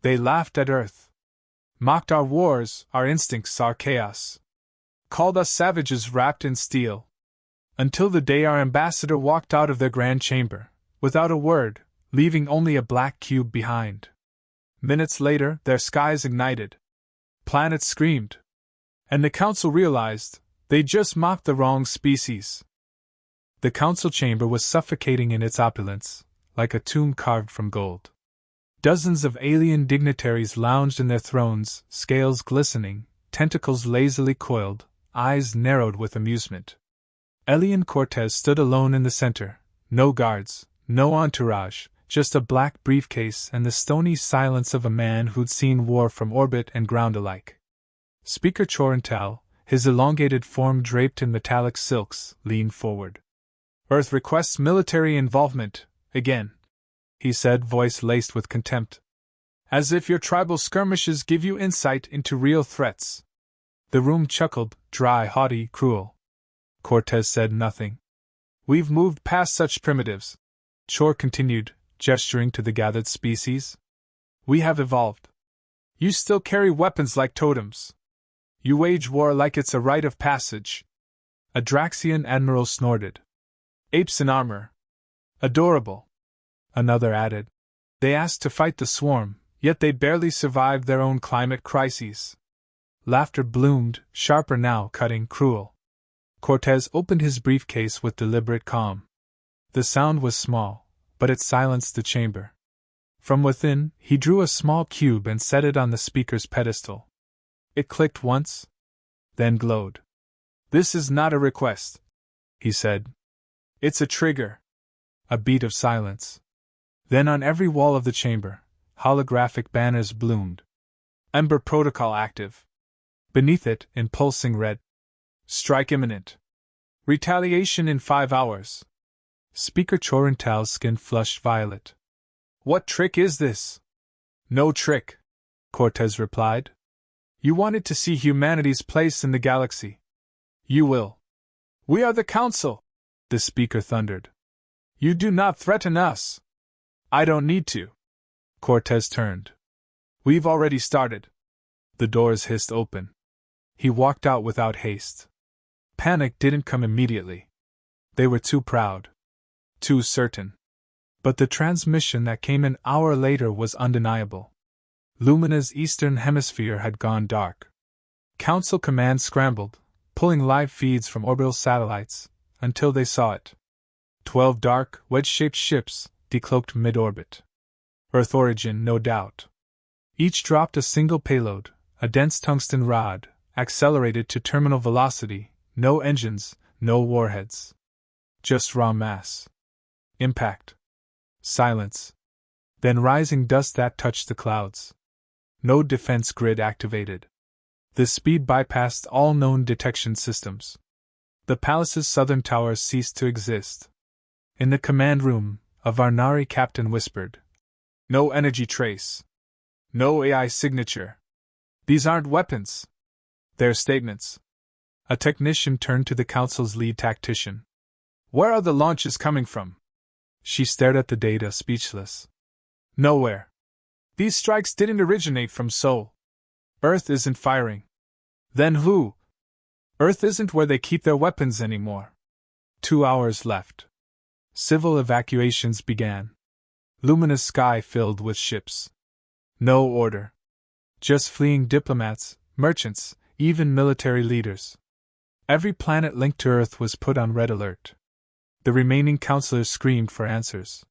They laughed at Earth. Mocked our wars, our instincts, our chaos. Called us savages wrapped in steel. Until the day our ambassador walked out of their grand chamber, without a word, leaving only a black cube behind. Minutes later, their skies ignited. Planets screamed. And the council realized they just mocked the wrong species. The council chamber was suffocating in its opulence, like a tomb carved from gold. Dozens of alien dignitaries lounged in their thrones, scales glistening, tentacles lazily coiled, eyes narrowed with amusement. Elian Cortez stood alone in the center, no guards, no entourage, just a black briefcase and the stony silence of a man who'd seen war from orbit and ground alike. Speaker Chorental, his elongated form draped in metallic silks, leaned forward. Earth requests military involvement, again, he said, voice laced with contempt. As if your tribal skirmishes give you insight into real threats. The room chuckled, dry, haughty, cruel. Cortez said nothing. We've moved past such primitives, Chor continued, gesturing to the gathered species. We have evolved. You still carry weapons like totems. You wage war like it's a rite of passage. A Draxian admiral snorted. Apes in armor. Adorable. Another added. They asked to fight the swarm, yet they barely survived their own climate crises. Laughter bloomed, sharper now, cutting, cruel. Cortez opened his briefcase with deliberate calm. The sound was small, but it silenced the chamber. From within, he drew a small cube and set it on the speaker's pedestal. It clicked once, then glowed. This is not a request, he said. It's a trigger. A beat of silence. Then on every wall of the chamber, holographic banners bloomed. Ember Protocol active. Beneath it, in pulsing red. Strike imminent. Retaliation in 5 hours. Speaker Chorental's skin flushed violet. What trick is this? No trick, Cortez replied. You wanted to see humanity's place in the galaxy. You will. We are the Council, the speaker thundered. You do not threaten us. I don't need to. Cortez turned. We've already started. The doors hissed open. He walked out without haste. Panic didn't come immediately. They were too proud. Too certain. But the transmission that came an hour later was undeniable. Lumina's eastern hemisphere had gone dark. Council command scrambled, pulling live feeds from orbital satellites, until they saw it. 12 dark, wedge-shaped ships, decloaked mid-orbit. Earth origin, no doubt. Each dropped a single payload, a dense tungsten rod, accelerated to terminal velocity, no engines, no warheads. Just raw mass. Impact. Silence. Then rising dust that touched the clouds. No defense grid activated. The speed bypassed all known detection systems. The palace's southern towers ceased to exist. In the command room, a Varnari captain whispered. No energy trace. No AI signature. These aren't weapons. They're statements. A technician turned to the Council's lead tactician. Where are the launches coming from? She stared at the data, speechless. Nowhere. These strikes didn't originate from Sol. Earth isn't firing. Then who? Earth isn't where they keep their weapons anymore. 2 hours left. Civil evacuations began. Luminous sky filled with ships. No order. Just fleeing diplomats, merchants, even military leaders. Every planet linked to Earth was put on red alert. The remaining councilors screamed for answers.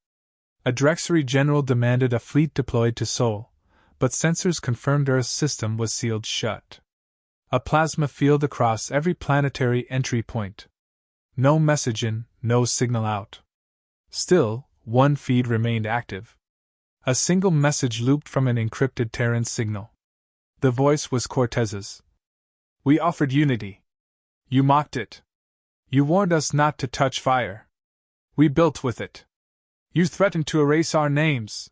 A Drexery general demanded a fleet deployed to Sol, but sensors confirmed Earth's system was sealed shut. A plasma field across every planetary entry point. No message in, no signal out. Still, one feed remained active. A single message looped from an encrypted Terran signal. The voice was Cortez's. We offered unity. You mocked it. You warned us not to touch fire. We built with it. You threatened to erase our names.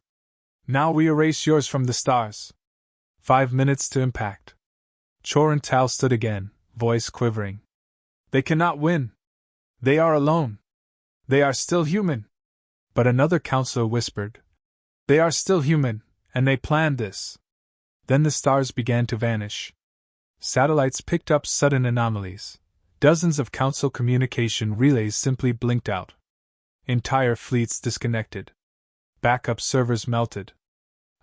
Now we erase yours from the stars. 5 minutes to impact. Chorental stood again, voice quivering. They cannot win. They are alone. They are still human. But another counselor whispered. They are still human, And they planned this. Then the stars began to vanish. Satellites picked up sudden anomalies. Dozens of Council communication relays simply blinked out. Entire fleets disconnected. Backup servers melted.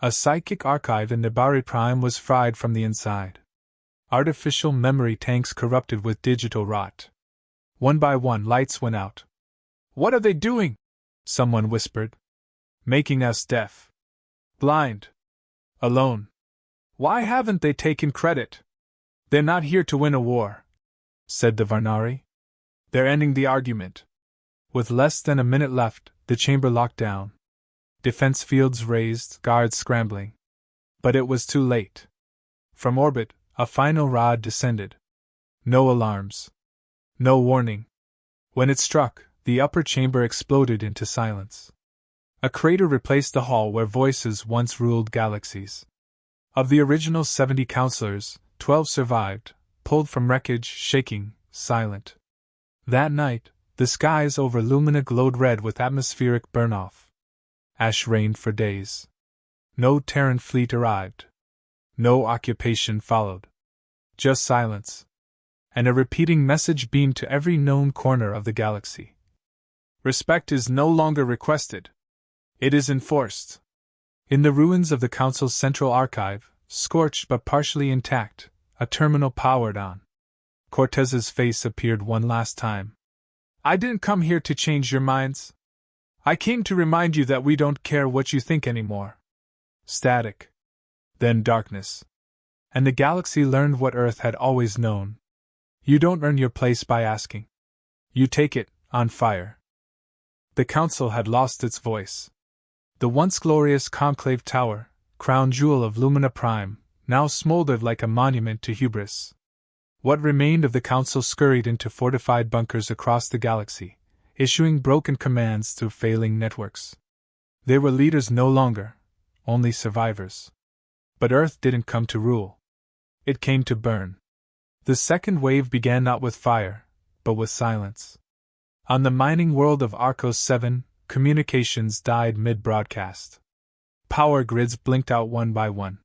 A psychic archive in Nibari Prime was fried from the inside. Artificial memory tanks corrupted with digital rot. One by one, lights went out. "What are they doing?" someone whispered. "Making us deaf. Blind. Alone. Why haven't they taken credit?" "They're not here to win a war," said the Varnari. "They're ending the argument." With less than a minute left, the chamber locked down. Defense fields raised, guards scrambling. But it was too late. From orbit, a final rod descended. No alarms. No warning. When it struck, the upper chamber exploded into silence. A crater replaced the hall where voices once ruled galaxies. Of the original 70 counselors, 12 survived, pulled from wreckage, shaking, silent. That night, the skies over Lumina glowed red with atmospheric burn-off. Ash rained for days. No Terran fleet arrived. No occupation followed. Just silence. And a repeating message beamed to every known corner of the galaxy. Respect is no longer requested. It is enforced. In the ruins of the Council's central archive, scorched but partially intact, a terminal powered on. Cortez's face appeared one last time. "I didn't come here to change your minds. I came to remind you that we don't care what you think anymore." Static. Then darkness. And the galaxy learned what Earth had always known. You don't earn your place by asking. You take it, on fire. The Council had lost its voice. The once glorious conclave tower, crown jewel of Lumina Prime, now smoldered like a monument to hubris. What remained of the Council scurried into fortified bunkers across the galaxy, issuing broken commands through failing networks. They were leaders no longer, only survivors. But Earth didn't come to rule. It came to burn. The second wave began not with fire, but with silence. On the mining world of Arcos 7, communications died mid-broadcast. Power grids blinked out one by one.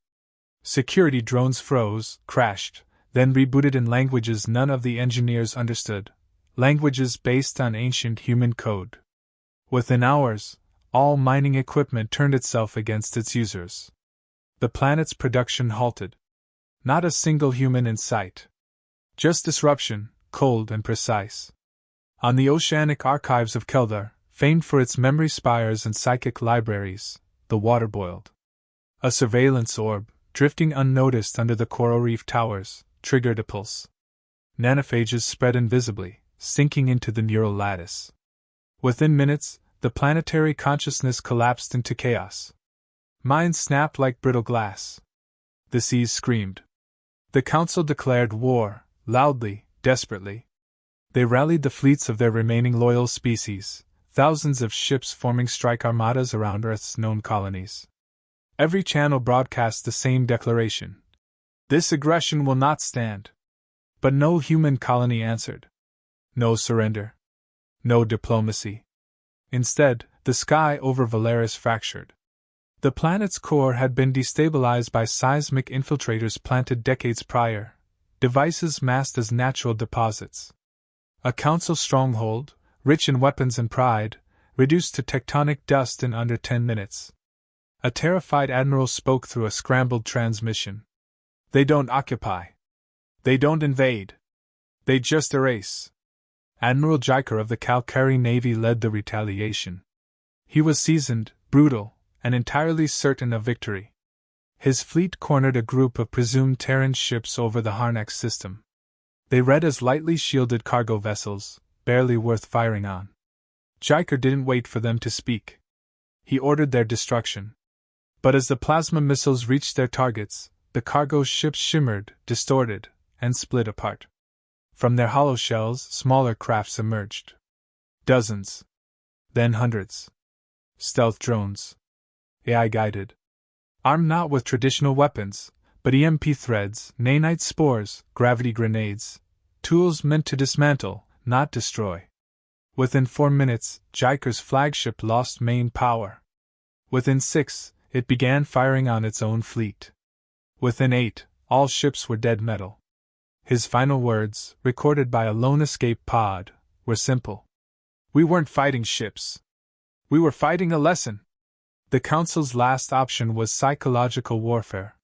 Security drones froze, crashed, then rebooted in languages none of the engineers understood, languages based on ancient human code. Within hours, all mining equipment turned itself against its users. The planet's production halted. Not a single human in sight. Just disruption, cold and precise. On the oceanic archives of Keldar, famed for its memory spires and psychic libraries, the water boiled. A surveillance orb, drifting unnoticed under the coral reef towers, triggered a pulse. Nanophages spread invisibly, sinking into the neural lattice. Within minutes, the planetary consciousness collapsed into chaos. Minds snapped like brittle glass. The seas screamed. The Council declared war, loudly, desperately. They rallied the fleets of their remaining loyal species, thousands of ships forming strike armadas around Earth's known colonies. Every channel broadcast the same declaration. This aggression will not stand. But no human colony answered. No surrender. No diplomacy. Instead, the sky over Valeris fractured. The planet's core had been destabilized by seismic infiltrators planted decades prior, devices masked as natural deposits. A Council stronghold, rich in weapons and pride, reduced to tectonic dust in under 10 minutes. A terrified admiral spoke through a scrambled transmission. "They don't occupy. They don't invade. They just erase." Admiral Jiker of the Calcari Navy led the retaliation. He was seasoned, brutal, and entirely certain of victory. His fleet cornered a group of presumed Terran ships over the Harnax system. They read as lightly shielded cargo vessels, barely worth firing on. Jiker didn't wait for them to speak. He ordered their destruction. But as the plasma missiles reached their targets, the cargo ships shimmered, distorted, and split apart. From their hollow shells, smaller crafts emerged. Dozens. Then hundreds. Stealth drones. AI-guided. Armed not with traditional weapons, but EMP threads, nanite spores, gravity grenades. Tools meant to dismantle, not destroy. Within 4 minutes, Jiker's flagship lost main power. Within 6, it began firing on its own fleet. Within 8, all ships were dead metal. His final words, recorded by a lone escape pod, were simple. We weren't fighting ships. We were fighting a lesson. The Council's last option was psychological warfare.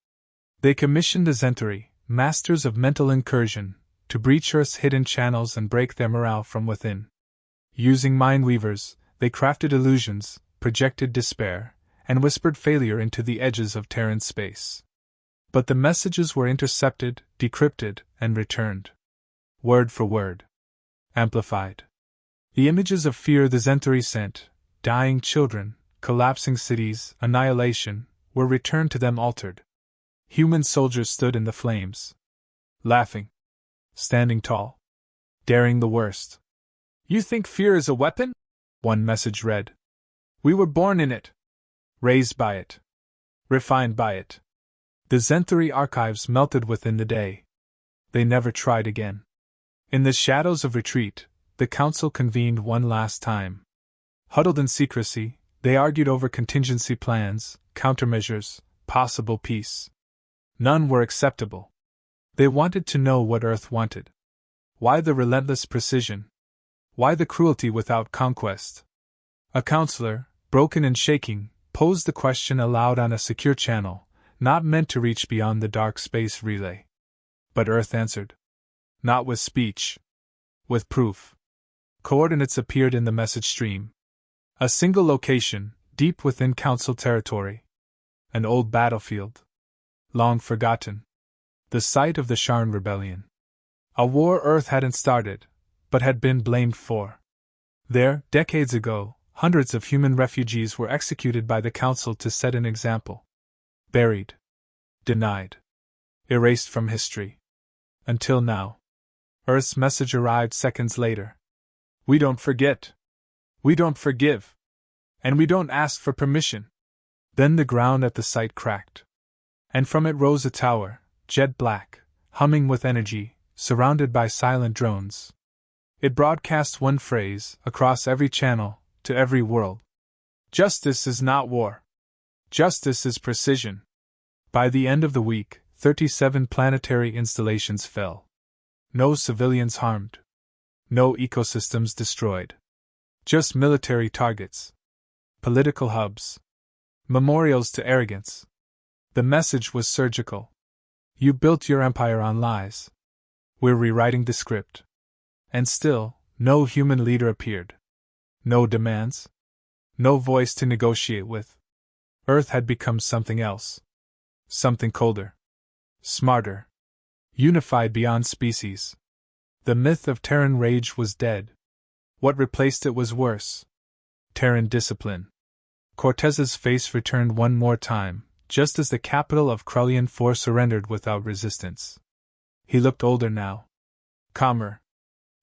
They commissioned the Zentari, masters of mental incursion, to breach Earth's hidden channels and break their morale from within. Using mind-weavers, they crafted illusions, projected despair, and whispered failure into the edges of Terran space. But the messages were intercepted, decrypted, and returned. Word for word. Amplified. The images of fear the Zentari sent, dying children, collapsing cities, annihilation, were returned to them altered. Human soldiers stood in the flames. Laughing. Standing tall. Daring the worst. You think fear is a weapon? One message read. We were born in it. Raised by it. Refined by it. The Zentari archives melted within the day. They never tried again. In the shadows of retreat, the Council convened one last time. Huddled in secrecy, they argued over contingency plans, countermeasures, possible peace. None were acceptable. They wanted to know what Earth wanted. Why the relentless precision? Why the cruelty without conquest? A counselor, broken and shaking, posed the question aloud on a secure channel, not meant to reach beyond the dark space relay. But Earth answered. Not with speech. With proof. Coordinates appeared in the message stream. A single location, deep within Council territory. An old battlefield. Long forgotten. The site of the Sharn Rebellion. A war Earth hadn't started, but had been blamed for. There, decades ago, hundreds of human refugees were executed by the Council to set an example. Buried. Denied. Erased from history. Until now. Earth's message arrived seconds later. We don't forget. We don't forgive. And we don't ask for permission. Then the ground at the site cracked. And from it rose a tower, jet black, humming with energy, surrounded by silent drones. It broadcast one phrase, across every channel, to every world. Justice is not war. Justice is precision. By the end of the week, 37 planetary installations fell. No civilians harmed. No ecosystems destroyed. Just military targets. Political hubs. Memorials to arrogance. The message was surgical. You built your empire on lies. We're rewriting the script. And still, no human leader appeared. No demands. No voice to negotiate with. Earth had become something else. Something colder. Smarter. Unified beyond species. The myth of Terran rage was dead. What replaced it was worse. Terran discipline. Cortez's face returned one more time, just as the capital of Krellian IV surrendered without resistance. He looked older now. Calmer.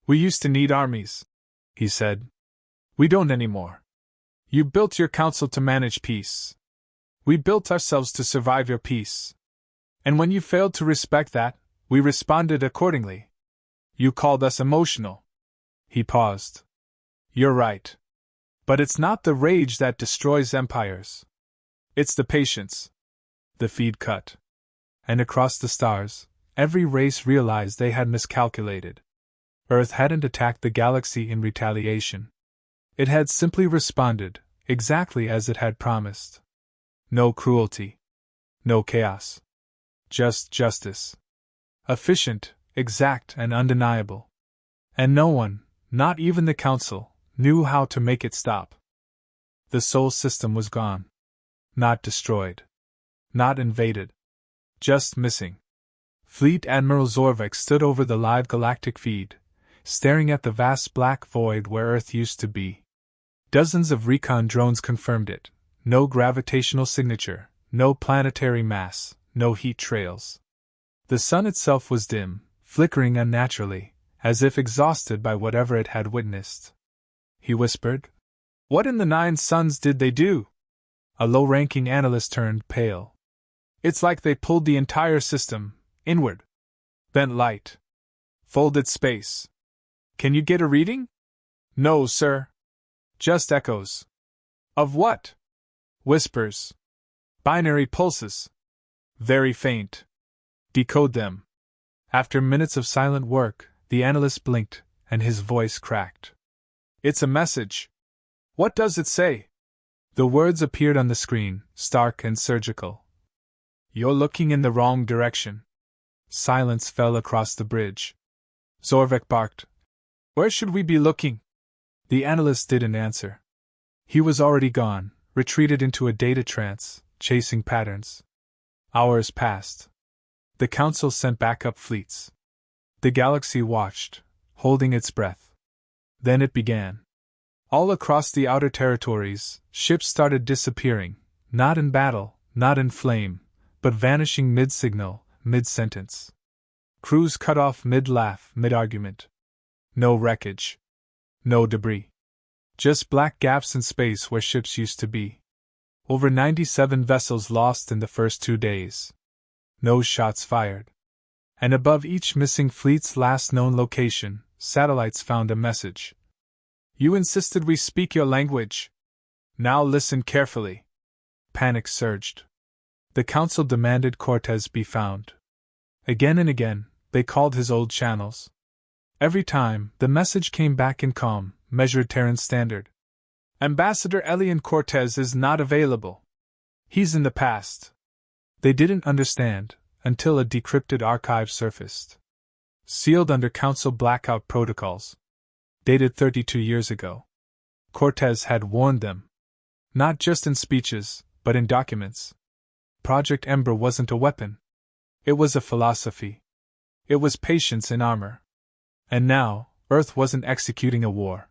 We used to need armies, he said. We don't anymore. You built your council to manage peace. We built ourselves to survive your peace. And when you failed to respect that, we responded accordingly. You called us emotional. He paused. You're right. But it's not the rage that destroys empires. It's the patience. The feed cut. And across the stars, every race realized they had miscalculated. Earth hadn't attacked the galaxy in retaliation. It had simply responded, exactly as it had promised. No cruelty. No chaos. Just justice. Efficient, exact, and undeniable. And no one, not even the Council, knew how to make it stop. The Sol system was gone. Not destroyed. Not invaded. Just missing. Fleet Admiral Zorvik stood over the live galactic feed, staring at the vast black void where Earth used to be. Dozens of recon drones confirmed it. No gravitational signature, no planetary mass, no heat trails. The sun itself was dim, flickering unnaturally, as if exhausted by whatever it had witnessed. He whispered, What in the 9 suns did they do? A low-ranking analyst turned pale. It's like they pulled the entire system, inward. Bent light. Folded space. Can you get a reading? No, sir. Just echoes. Of what? Whispers. Binary pulses. Very faint. Decode them. After minutes of silent work, the analyst blinked, and his voice cracked. It's a message. What does it say? The words appeared on the screen, stark and surgical. You're looking in the wrong direction. Silence fell across the bridge. Zorvek barked. Where should we be looking? The analyst didn't answer. He was already gone, retreated into a data trance, chasing patterns. Hours passed. The Council sent backup fleets. The galaxy watched, holding its breath. Then it began. All across the outer territories, ships started disappearing, not in battle, not in flame, but vanishing mid-signal, mid-sentence. Crews cut off mid-laugh, mid-argument. No wreckage. No debris. Just black gaps in space where ships used to be. Over 97 vessels lost in the first 2 days. No shots fired. And above each missing fleet's last known location, satellites found a message. You insisted we speak your language. Now listen carefully. Panic surged. The Council demanded Cortez be found. Again and again, they called his old channels. Every time, the message came back in calm, measured Terran standard. Ambassador Elian Cortez is not available. He's in the past. They didn't understand, until a decrypted archive surfaced. Sealed under Council blackout protocols. Dated 32 years ago. Cortez had warned them. Not just in speeches, but in documents. Project Ember wasn't a weapon. It was a philosophy. It was patience in armor. And now, Earth wasn't executing a war.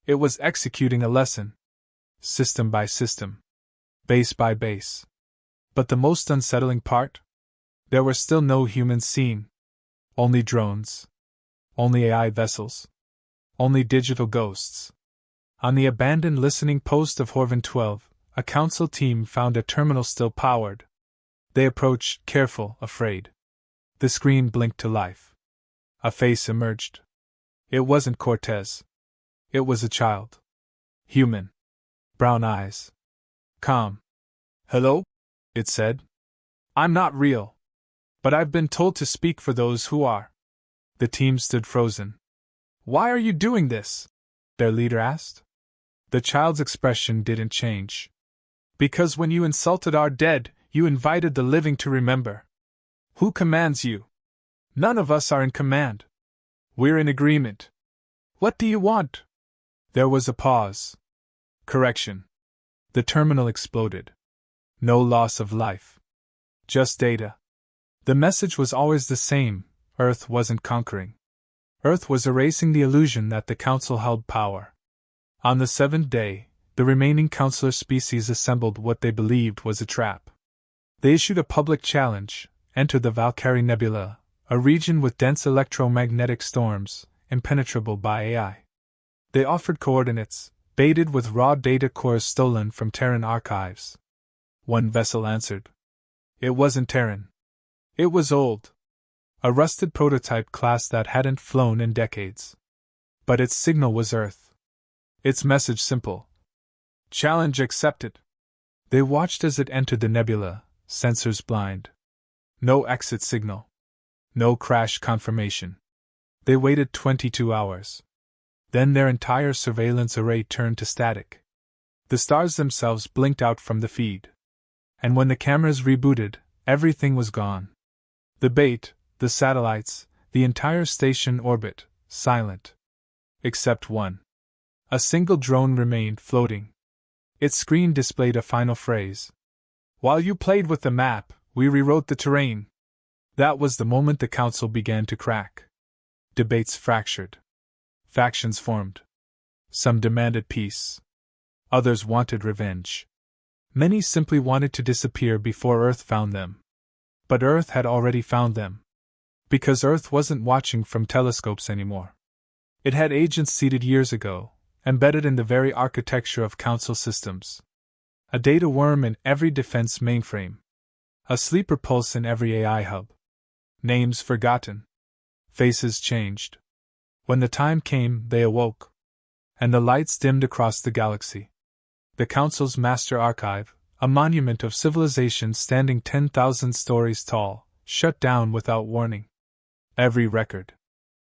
It was executing a lesson. System by system. Base by base. But the most unsettling part? There were still no humans seen. Only drones. Only AI vessels. Only digital ghosts. On the abandoned listening post of Horvan 12, a Council team found a terminal still powered. They approached, careful, afraid. The screen blinked to life. A face emerged. It wasn't Cortez. It was a child. Human. Brown eyes. Calm. Hello? It said. I'm not real. But I've been told to speak for those who are. The team stood frozen. Why are you doing this? Their leader asked. The child's expression didn't change. Because when you insulted our dead, you invited the living to remember. Who commands you? None of us are in command. We're in agreement. What do you want? There was a pause. Correction. The terminal exploded. No loss of life. Just data. The message was always the same. Earth wasn't conquering. Earth was erasing the illusion that the Council held power. On the 7th day, the remaining Councilor species assembled what they believed was a trap. They issued a public challenge: enter the Valkyrie Nebula, a region with dense electromagnetic storms, impenetrable by AI. They offered coordinates, baited with raw data cores stolen from Terran archives. One vessel answered. It wasn't Terran. It was old. A rusted prototype class that hadn't flown in decades. But its signal was Earth. Its message simple. Challenge accepted. They watched as it entered the nebula, sensors blind. No exit signal. No crash confirmation. They waited 22 hours. Then their entire surveillance array turned to static. The stars themselves blinked out from the feed. And when the cameras rebooted, everything was gone. The bait, the satellites, the entire station orbit, silent. Except one. A single drone remained floating. Its screen displayed a final phrase. While you played with the map, we rewrote the terrain. That was the moment the Council began to crack. Debates fractured. Factions formed. Some demanded peace. Others wanted revenge. Many simply wanted to disappear before Earth found them. But Earth had already found them. Because Earth wasn't watching from telescopes anymore. It had agents seeded years ago, embedded in the very architecture of Council systems. A data worm in every defense mainframe. A sleeper pulse in every AI hub. Names forgotten. Faces changed. When the time came, they awoke. And the lights dimmed across the galaxy. The Council's master archive, a monument of civilization standing 10,000 stories tall, shut down without warning. Every record,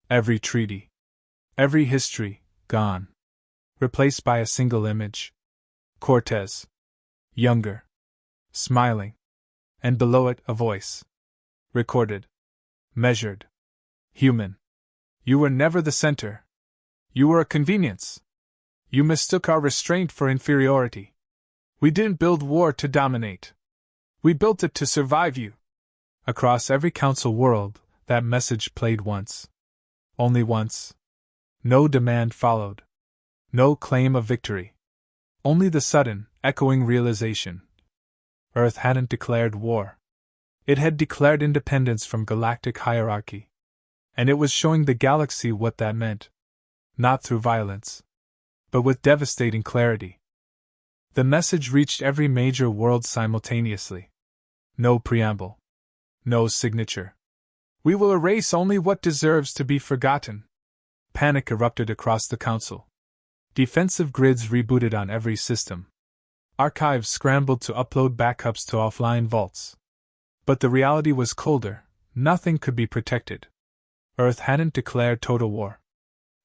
every treaty, every history, gone. Replaced by a single image. Cortez. Younger. Smiling. And below it, a voice. Recorded. Measured. Human. You were never the center. You were a convenience. You mistook our restraint for inferiority. We didn't build war to dominate. We built it to survive you. Across every council world, that message played once. Only once. No demand followed. No claim of victory. Only the sudden, echoing realization. Earth hadn't declared war. It had declared independence from galactic hierarchy. And it was showing the galaxy what that meant. Not through violence, but with devastating clarity. The message reached every major world simultaneously. No preamble. No signature. We will erase only what deserves to be forgotten. Panic erupted across the council. Defensive grids rebooted on every system. Archives scrambled to upload backups to offline vaults. But the reality was colder. Nothing could be protected. Earth hadn't declared total war.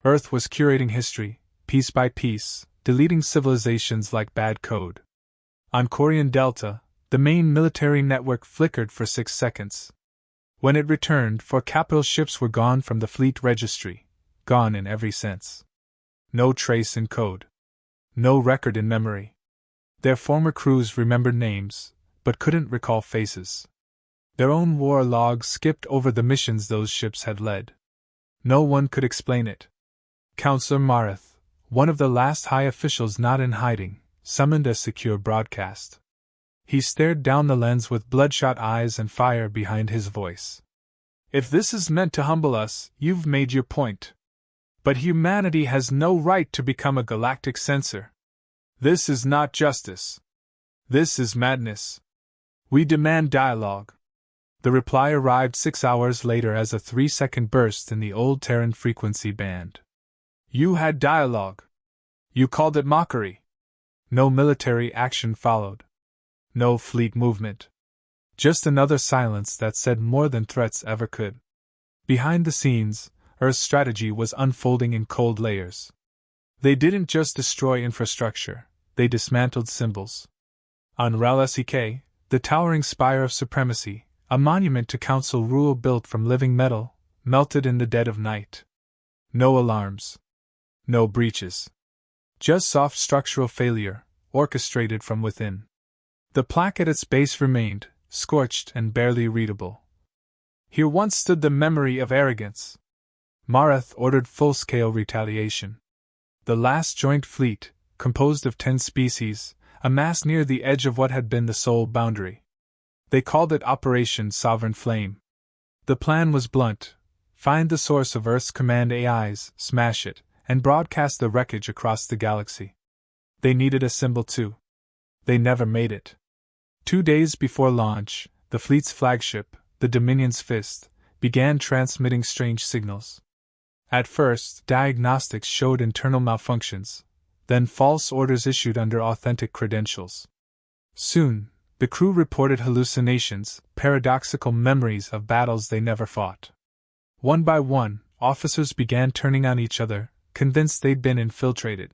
Earth was curating history, piece by piece, deleting civilizations like bad code. On Corian Delta, the main military network flickered for 6 seconds. When it returned, 4 capital ships were gone from the fleet registry, gone in every sense. No trace in code. No record in memory. Their former crews remembered names, but couldn't recall faces. Their own war logs skipped over the missions those ships had led. No one could explain it. Counselor Mareth, one of the last high officials not in hiding, summoned a secure broadcast. He stared down the lens with bloodshot eyes and fire behind his voice. If this is meant to humble us, you've made your point. But humanity has no right to become a galactic censor. This is not justice. This is madness. We demand dialogue. The reply arrived 6 hours later as a 3-second burst in the old Terran frequency band. You had dialogue. You called it mockery. No military action followed. No fleet movement. Just another silence that said more than threats ever could. Behind the scenes, Earth's strategy was unfolding in cold layers. They didn't just destroy infrastructure, they dismantled symbols. On Ral-Sek, the towering spire of supremacy, a monument to council rule built from living metal, melted in the dead of night. No alarms. No breaches. Just soft structural failure, orchestrated from within. The plaque at its base remained, scorched and barely readable. Here once stood the memory of arrogance. Mareth ordered full-scale retaliation. The last joint fleet, composed of 10 species, amassed near the edge of what had been the sole boundary. They called it Operation Sovereign Flame. The plan was blunt: find the source of Earth's command AIs, smash it, and broadcast the wreckage across the galaxy. They needed a symbol too. They never made it. 2 days before launch, the fleet's flagship, the Dominion's Fist, began transmitting strange signals. At first, diagnostics showed internal malfunctions, then false orders issued under authentic credentials. Soon, the crew reported hallucinations, paradoxical memories of battles they never fought. One by one, officers began turning on each other, convinced they'd been infiltrated.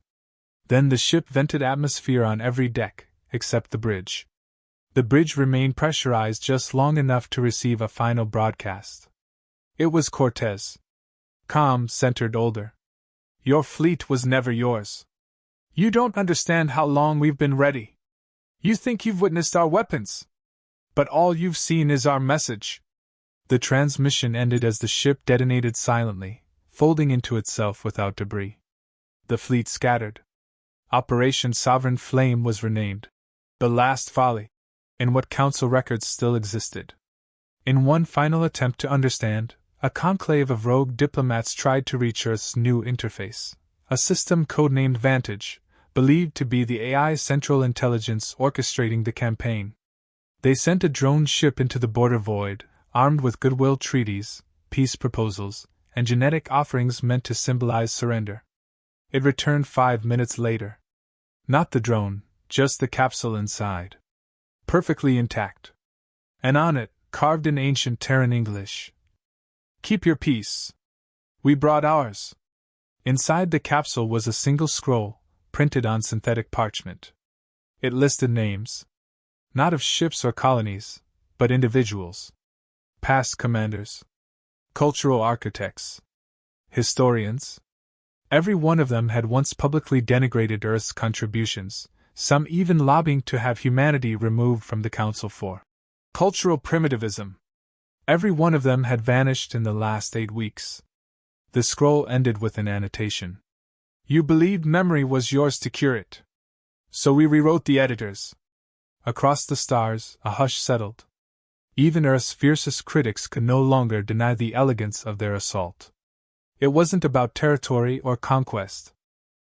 Then the ship vented atmosphere on every deck, except the bridge. The bridge remained pressurized just long enough to receive a final broadcast. It was Cortez. Calm, centered, older. Your fleet was never yours. You don't understand how long we've been ready. You think you've witnessed our weapons. But all you've seen is our message. The transmission ended as the ship detonated silently, folding into itself without debris. The fleet scattered. Operation Sovereign Flame was renamed The Last Folly, in what council records still existed. In one final attempt to understand, a conclave of rogue diplomats tried to reach Earth's new interface, a system codenamed Vantage, believed to be the AI's central intelligence orchestrating the campaign. They sent a drone ship into the border void, armed with goodwill treaties, peace proposals, and genetic offerings meant to symbolize surrender. It returned 5 minutes later. Not the drone, just the capsule inside. perfectly intact. And on it, carved in ancient Terran English, "Keep your peace. We brought ours." Inside the capsule was a single scroll, printed on synthetic parchment. It listed names. Not of ships or colonies, but individuals. Past commanders. Cultural architects. Historians. Every one of them had once publicly denigrated Earth's contributions, some even lobbying to have humanity removed from the Council for cultural primitivism. Every one of them had vanished in the last 8 weeks. The scroll ended with an annotation. "You believed memory was yours to cure it. So we rewrote the editors." Across the stars, a hush settled. Even Earth's fiercest critics could no longer deny the elegance of their assault. It wasn't about territory or conquest.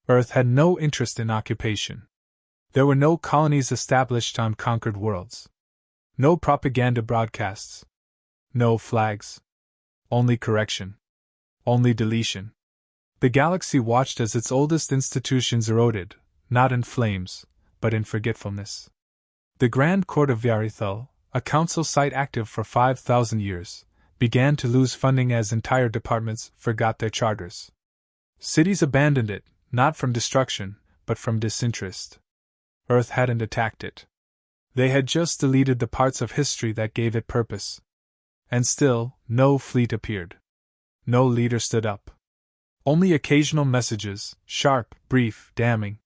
Earth had no interest in occupation. There were no colonies established on conquered worlds. No propaganda broadcasts. No flags. Only correction. Only deletion. The galaxy watched as its oldest institutions eroded, not in flames, but in forgetfulness. The Grand Court of Yarithal, a council site active for 5,000 years, began to lose funding as entire departments forgot their charters. Cities abandoned it, not from destruction, but from disinterest. Earth hadn't attacked it. They had just deleted the parts of history that gave it purpose. And still, no fleet appeared. No leader stood up. Only occasional messages, sharp, brief, damning.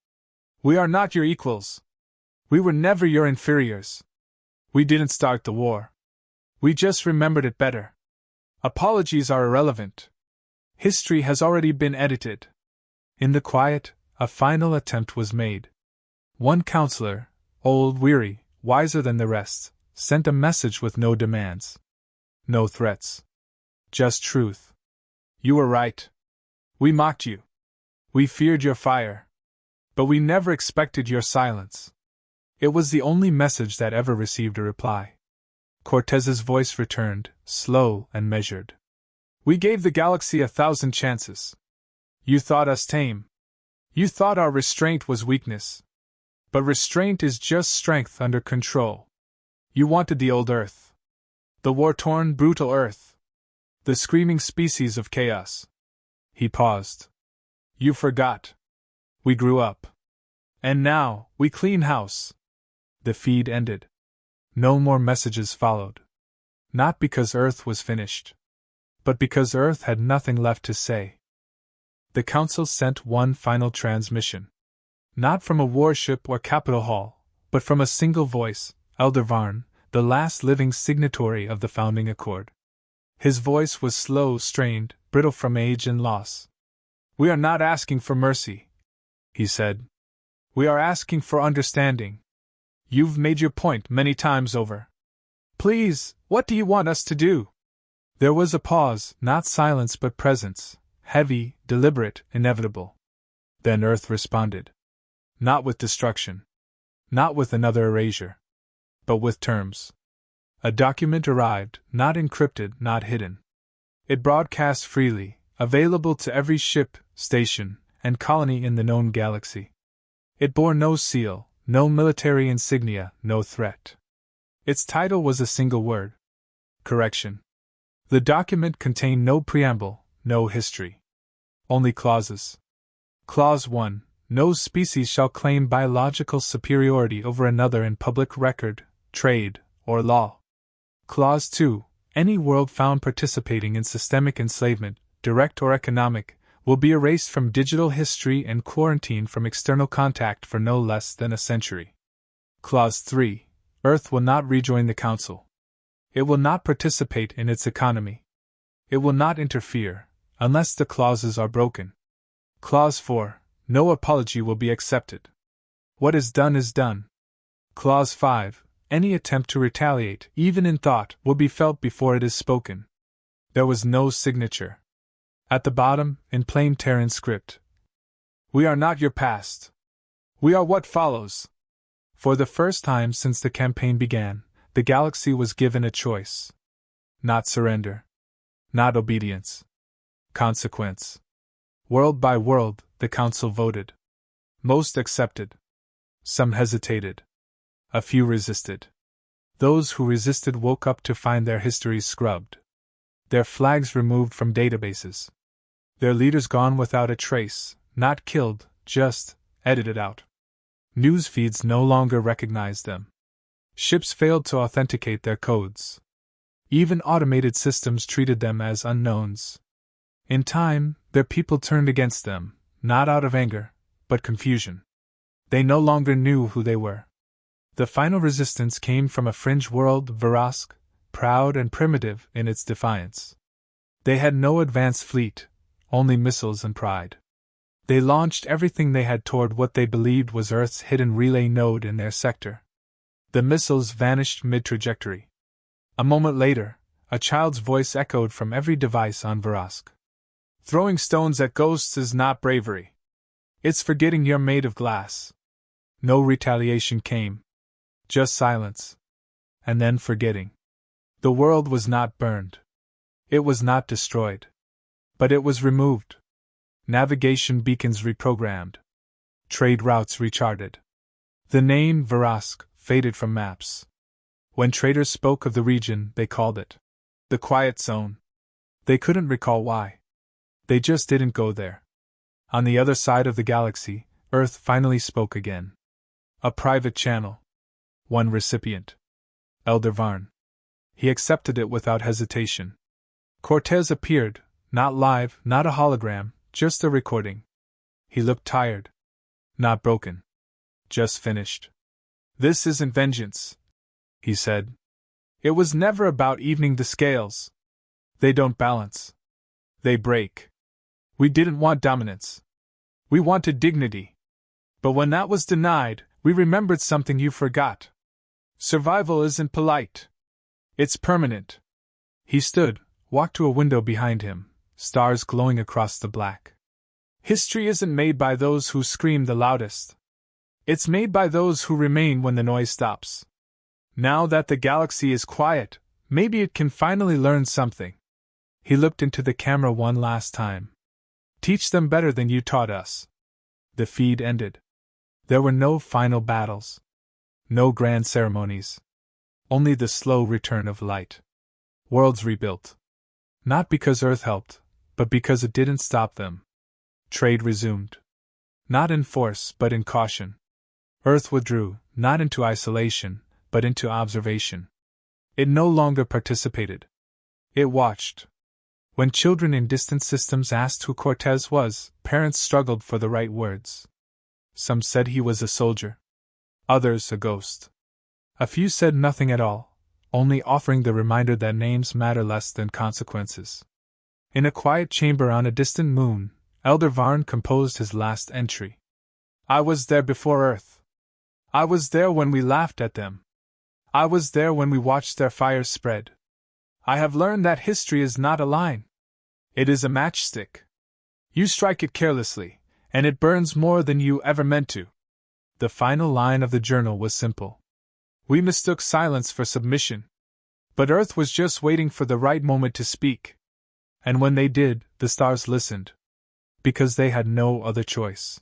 "We are not your equals. We were never your inferiors. We didn't start the war. We just remembered it better. Apologies are irrelevant. History has already been edited." In the quiet, a final attempt was made. One counselor, old, weary, wiser than the rest, sent a message with no demands. No threats. Just truth. "You were right. We mocked you. We feared your fire. But we never expected your silence." It was the only message that ever received a reply. Cortez's voice returned, slow and measured. "We gave the galaxy 1,000 chances. You thought us tame. You thought our restraint was weakness. But restraint is just strength under control. You wanted the old Earth. The war-torn, brutal Earth. The screaming species of chaos." He paused. "You forgot. We grew up. And now, we clean house." The feed ended. No more messages followed. Not because Earth was finished, but because Earth had nothing left to say. The Council sent one final transmission. Not from a warship or Capitol Hall, but from a single voice, Elder Varn, the last living signatory of the founding accord. His voice was slow, strained, brittle from age and loss. "We are not asking for mercy," he said. "We are asking for understanding. You've made your point many times over. Please, what do you want us to do?" There was a pause, not silence but presence, heavy, deliberate, inevitable. Then Earth responded. Not with destruction. Not with another erasure. But with terms. A document arrived, not encrypted, not hidden. It broadcast freely, available to every ship, station, and colony in the known galaxy. It bore no seal, no military insignia, no threat. Its title was a single word. Correction. The document contained no preamble, no history. Only clauses. Clause 1. No species shall claim biological superiority over another in public record, trade, or law. Clause 2. Any world found participating in systemic enslavement, direct or economic, will be erased from digital history and quarantined from external contact for no less than a century. Clause 3. Earth will not rejoin the Council. It will not participate in its economy. It will not interfere, unless the clauses are broken. Clause 4. No apology will be accepted. What is done is done. Clause 5. Any attempt to retaliate, even in thought, will be felt before it is spoken. There was no signature. At the bottom, in plain Terran script. We are not your past. We are what follows. For the first time since the campaign began, the galaxy was given a choice. Not surrender. Not obedience. Consequence. World by world, the Council voted. Most accepted. Some hesitated. A few resisted. Those who resisted woke up to find their histories scrubbed, their flags removed from databases, their leaders gone without a trace, not killed, just edited out. News feeds no longer recognized them. Ships failed to authenticate their codes. Even automated systems treated them as unknowns. In time, their people turned against them, not out of anger, but confusion. They no longer knew who they were. The final resistance came from a fringe world, Varask, proud and primitive in its defiance. They had no advanced fleet, only missiles and pride. They launched everything they had toward what they believed was Earth's hidden relay node in their sector. The missiles vanished mid-trajectory. A moment later, a child's voice echoed from every device on Varask. Throwing stones at ghosts is not bravery. It's forgetting you're made of glass. No retaliation came. Just silence. And then forgetting. The world was not burned. It was not destroyed. But it was removed. Navigation beacons reprogrammed. Trade routes recharted. The name Varask faded from maps. When traders spoke of the region, they called it the Quiet Zone. They couldn't recall why. They just didn't go there. On the other side of the galaxy, Earth finally spoke again. A private channel. One recipient. Elder Varn. He accepted it without hesitation. Cortez appeared, not live, not a hologram, just a recording. He looked tired. Not broken. Just finished. This isn't vengeance, he said. It was never about evening the scales. They don't balance. They break. We didn't want dominance. We wanted dignity. But when that was denied, we remembered something you forgot. Survival isn't polite. It's permanent. He stood, walked to a window behind him, stars glowing across the black. History isn't made by those who scream the loudest. It's made by those who remain when the noise stops. Now that the galaxy is quiet, maybe it can finally learn something. He looked into the camera one last time. Teach them better than you taught us. The feed ended. There were no final battles. No grand ceremonies. Only the slow return of light. Worlds rebuilt. Not because Earth helped, but because it didn't stop them. Trade resumed. Not in force, but in caution. Earth withdrew, not into isolation, but into observation. It no longer participated. It watched. When children in distant systems asked who Cortez was, parents struggled for the right words. Some said he was a soldier. Others a ghost. A few said nothing at all, only offering the reminder that names matter less than consequences. In a quiet chamber on a distant moon, Elder Varn composed his last entry. I was there before Earth. I was there when we laughed at them. I was there when we watched their fires spread. I have learned that history is not a line. It is a matchstick. You strike it carelessly, and it burns more than you ever meant to. The final line of the journal was simple. We mistook silence for submission. But Earth was just waiting for the right moment to speak. And when they did, the stars listened. Because they had no other choice.